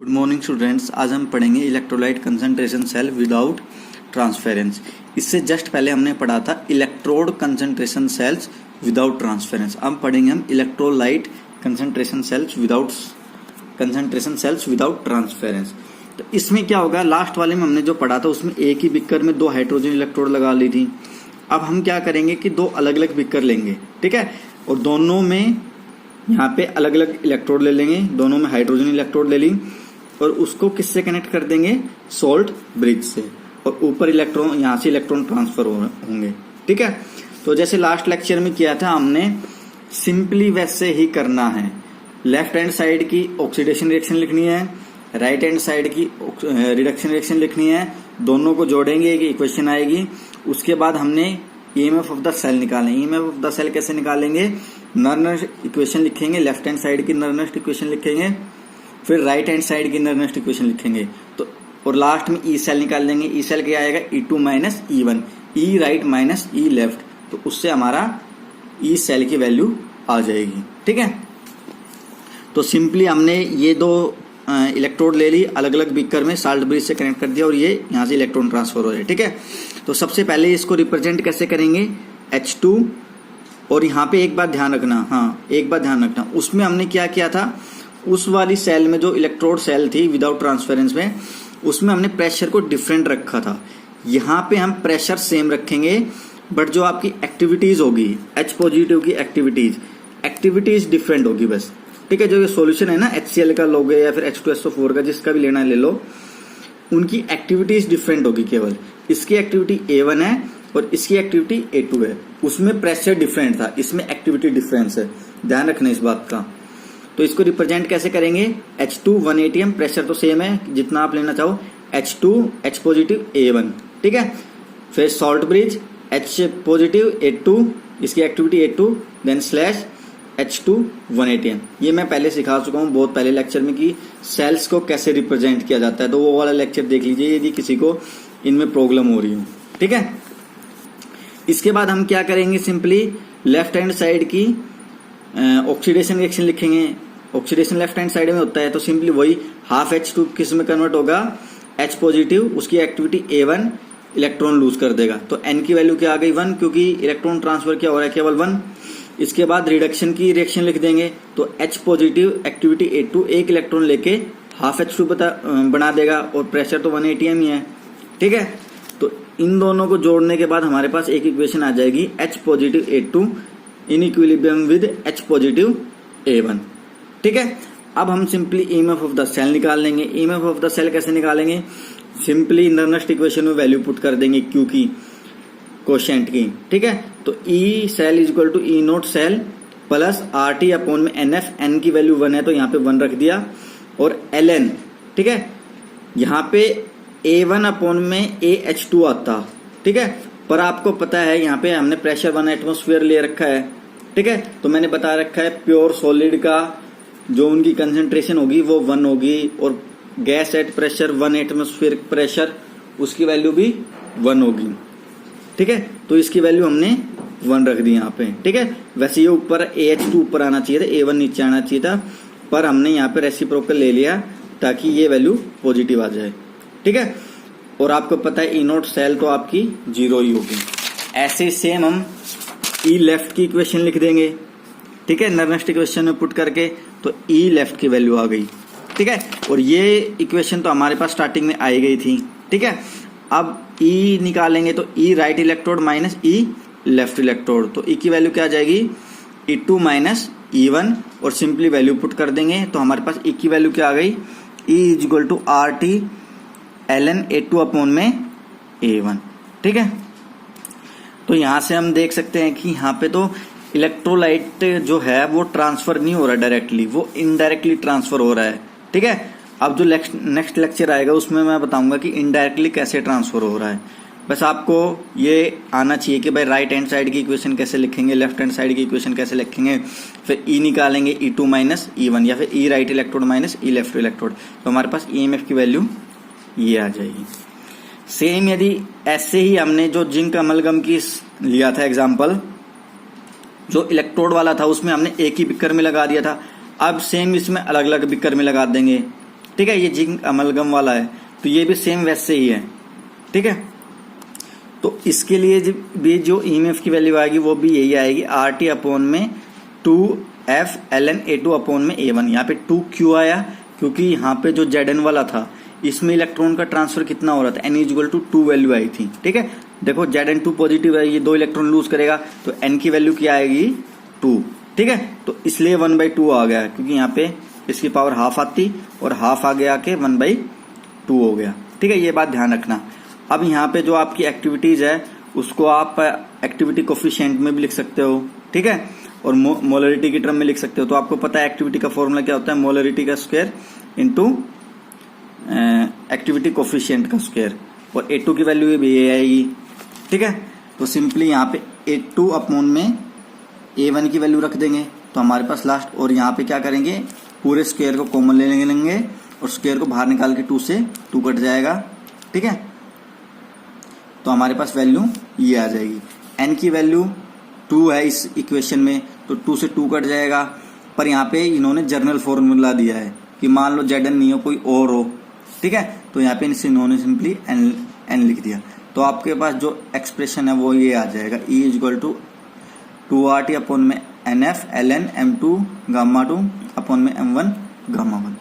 Good morning students. आज हम पढ़ेंगे electrolyte concentration cell without transference. इससे जस्ट पहले हमने पढ़ा था electrode concentration cells without transference. अब पढ़ेंगे हम electrolyte concentration cells without transference. तो इसमें क्या होगा, लास्ट वाले में हमने जो पढ़ा था उसमें एक ही बिकर में दो हाइड्रोजन इलेक्ट्रोड लगा ली थी। अब हम क्या करेंगे कि दो अलग अलग बिकर लेंगे, ठीक है, और दोनों में यहाँ पे अलग अलग इलेक्ट्रोड ले लेंगे, दोनों में हाइड्रोजन इलेक्ट्रोड ले ली और उसको किससे कनेक्ट कर देंगे, सोल्ट ब्रिज से, और ऊपर इलेक्ट्रॉन, यहाँ से इलेक्ट्रॉन ट्रांसफर होंगे, ठीक है। तो जैसे लास्ट लेक्चर में किया था हमने, सिंपली वैसे ही करना है। लेफ्ट हैंड साइड की ऑक्सीडेशन रिएक्शन लिखनी है, राइट हैंड साइड की रिडक्शन रिएक्शन लिखनी है, दोनों को जोड़ेंगे एक इक्वेशन आएगी। उसके बाद हमने ईएमएफ ऑफ द सेल निकालें। ईएमएफ ऑफ द सेल कैसे निकालेंगे, नर्नस्ट इक्वेशन लिखेंगे, लेफ्ट हैंड साइड की नर्नस्ट इक्वेशन लिखेंगे, फिर राइट हैंड साइड की नर्नस्ट इक्वेशन लिखेंगे, तो और लास्ट में ई सेल निकाल लेंगे। ई सेल क्या आएगा, E2 माइनस E1, ई राइट माइनस ई लेफ्ट, तो उससे हमारा ई सेल की वैल्यू आ जाएगी, ठीक है। तो सिंपली हमने ये दो इलेक्ट्रोड ले ली, अलग अलग बीकर में साल्ट ब्रिज से कनेक्ट कर दिया और ये यहाँ से इलेक्ट्रॉन ट्रांसफर हो रहे हैं, ठीक है। तो सबसे पहले इसको रिप्रेजेंट कैसे करेंगे, H2, और यहाँ पे एक बात ध्यान रखना, उसमें हमने क्या किया था, उस वाली सेल में जो इलेक्ट्रोड सेल थी विदाउट ट्रांसफेरेंस में, उसमें हमने प्रेशर को डिफरेंट रखा था। यहाँ पे हम प्रेशर सेम रखेंगे, बट जो आपकी एक्टिविटीज होगी, H पॉजिटिव की एक्टिविटीज डिफरेंट होगी बस, ठीक है। जो ये सॉल्यूशन है ना, HCl का लोगे या फिर H2SO4 का, जिसका भी लेना है ले लो, उनकी एक्टिविटीज डिफरेंट होगी। केवल इसकी एक्टिविटी A1 है और इसकी एक्टिविटी A2 है, उसमें प्रेशर डिफरेंट था, इसमें एक्टिविटी डिफरेंस है, ध्यान रखना इस बात का। तो इसको रिप्रेजेंट कैसे करेंगे, H2 1 atm, प्रेशर तो सेम है जितना आप लेना चाहो, H2 H पॉजिटिव A1, ठीक है। फिर salt bridge H positive A2, इसकी activity A2, then slash H2 1 atm। ये मैं पहले सिखा चुका हूँ बहुत पहले लेक्चर में कि सेल्स को कैसे रिप्रेजेंट किया जाता है, तो वो वाला लेक्चर देख लीजिए यदि किसी को इनमें प्रॉब्लम हो रही हो, ठीक है। इसके बाद हम क्या करेंगे, सिंपली लेफ्ट हैंड साइड की ऑक्सीडेशन रिएक्शन लिखेंगे। ऑक्सीडेशन लेफ्ट हैंड साइड में होता है, तो सिंपली वही हाफ H2 किस में कन्वर्ट होगा, H पॉजिटिव, उसकी एक्टिविटी A1, इलेक्ट्रॉन लूज कर देगा, तो N की वैल्यू क्या आ गई 1, क्योंकि इलेक्ट्रॉन ट्रांसफर क्या हो रहा है, केवल 1। इसके बाद रिडक्शन की रिएक्शन लिख देंगे, तो H पॉजिटिव एक्टिविटी A2, एक इलेक्ट्रॉन लेके हाफ H2 बना देगा, और प्रेशर तो 1 atm ही है, ठीक है। तो इन दोनों को जोड़ने के बाद हमारे पास एक इक्वेशन आ जाएगी, H positive A2 in equilibrium with H positive A1, ठीक है। अब हम simply EMF of the cell निकाल लेंगे। ईएमएफ ऑफ द सेल कैसे निकालेंगे, सिंपली नर्नस्ट इक्वेशन में वैल्यू पुट कर देंगे Q की, कोशेंट की, ठीक है। तो E cell is equal to E naught cell plus RT upon में NF, N की वैल्यू 1 है तो यहाँ पे 1 रख दिया, और LN, ठीक है। यहाँ पे A1 अपॉन में AH2 आता, ठीक है, पर आपको पता है यहाँ पे हमने प्रेशर 1 एटमोस्फेयर ले रखा है, ठीक है। तो मैंने बता रखा है प्योर सॉलिड का जो उनकी कंसंट्रेशन होगी वो 1 होगी, और gas at pressure 1 atmosphere pressure, उसकी वैल्यू भी 1 होगी, ठीक है। तो इसकी वैल्यू हमने 1 रख दी यहाँ पे, ठीक है। वैसे ये ऊपर AH2 ऊपर आना चाहिए था, A1 नीचे आना चाहिए था, पर हमने यहाँ पे रेसिप्रोकल ले लिया ताकि ये वैल्यू पॉजिटिव आ जाए, ठीक है। और आपको पता है E नोट सेल तो आपकी 0 ही होगी। ऐसे सेम हम E लेफ्ट की इक्वेशन लिख देंगे, ठीक है, नर्नस्ट इक्वेशन में पुट करके, तो E लेफ्ट की वैल्यू आ गई, ठीक है। और ये इक्वेशन तो हमारे पास स्टार्टिंग में आई गई थी, ठीक है। अब E निकालेंगे तो E right electrode minus E left electrode, तो E की वैल्यू क्या आ जाएगी, E2 माइनस E1, और सिंपली वैल्यू पुट कर देंगे, तो हमारे पास E की वैल्यू क्या आ गई, E is equal to RT ln A2 upon में A1, ठीक है। तो यहां से हम देख सकते हैं कि यहाँ पे तो इलेक्ट्रोलाइट जो है वो ट्रांसफर नहीं हो रहा डायरेक्टली, वो इनडायरेक्टली ट्रांसफर हो रहा है, ठीक है। अब जो नेक्स्ट लेक्चर आएगा उसमें मैं बताऊंगा कि इनडायरेक्टली कैसे ट्रांसफर हो रहा है। बस आपको ये आना चाहिए कि भाई राइट हैंड साइड की इक्वेशन कैसे लिखेंगे, लेफ्ट हैंड साइड की इक्वेशन कैसे लिखेंगे, फिर E निकालेंगे E2 माइनस E1, या फिर E right electrode minus E left electrode, तो हमारे पास EMF की वैल्यू ये आ जाएगी। सेम यदि ऐसे ही हमने जो जिंक अमलगम की लिया था एग्जाम्पल, जो इलेक्ट्रोड वाला था उसमें हमने एक ही बिकर में लगा दिया था, अब सेम इसमें अलग अलग बिकर में लगा देंगे, ठीक है, ये जिंक अमलगम वाला है, तो ये भी सेम वैसे ही है। ठीक है, तो इसके लिए भी जो ईएमएफ की वैल्यू आएगी वो भी यही आएगी, RT अपॉन में 2F ln A2 अपॉन में A1। यहाँ पे 2 क्यों आया, क्योंकि यहाँ पे जो Zn वाला था इसमें इलेक्ट्रॉन का ट्रांसफर कितना हो रहा था, n इक्वल टू 2 वैल्यू आई थी। ठीक है, देखो Zn2 पॉजिटिव है, ये 2 इलेक्ट्रॉन लूज करेगा, तो n की वैल्यू क्या आएगी 2। ठीक है, तो इसलिए 1/2 आ गया, क्योंकि यहाँ पे इसकी पावर हाफ आती और हाफ आगे आके 1/2 हो गया। ठीक है, ये बात ध्यान रखना। अब यहाँ पे जो आपकी एक्टिविटीज है उसको आप एक्टिविटी कोफिशिएंट में भी लिख सकते हो। ठीक है, और मोलरिटी की टर्म में लिख सकते हो। तो आपको पता है एक्टिविटी का फॉर्मूला क्या होता है, मोलरिटी का स्क्वायर इंटू एक्टिविटी कोफिशिएंट का स्क्वायर, और A2 की वैल्यू भी ये आएगी। ठीक है, तो सिंपली यहाँ पे A2 अपॉन में A1 की वैल्यू रख देंगे, तो हमारे पास लास्ट, और यहाँ पे क्या करेंगे, पूरे स्क्वायर को कॉमन ले लेंगे और स्क्वायर को बाहर निकाल के 2 से 2 कट जाएगा। ठीक है, तो हमारे पास वैल्यू ये आ जाएगी। n की वैल्यू 2 है इस इक्वेशन में, तो 2 से 2 कट जाएगा। पर यहाँ पे इन्होंने जर्नल फॉर्मूला दिया है कि मान लो Zn नहीं हो, कोई और हो। ठीक है, तो यहाँ पे इन्होंने सिंपली n लिख दिया। तो आपके पास जो एक्सप्रेशन है वो ये आ जाएगा, E equal to 2RT upon में NF ln M2 gamma 2 upon में M1 गामा 1।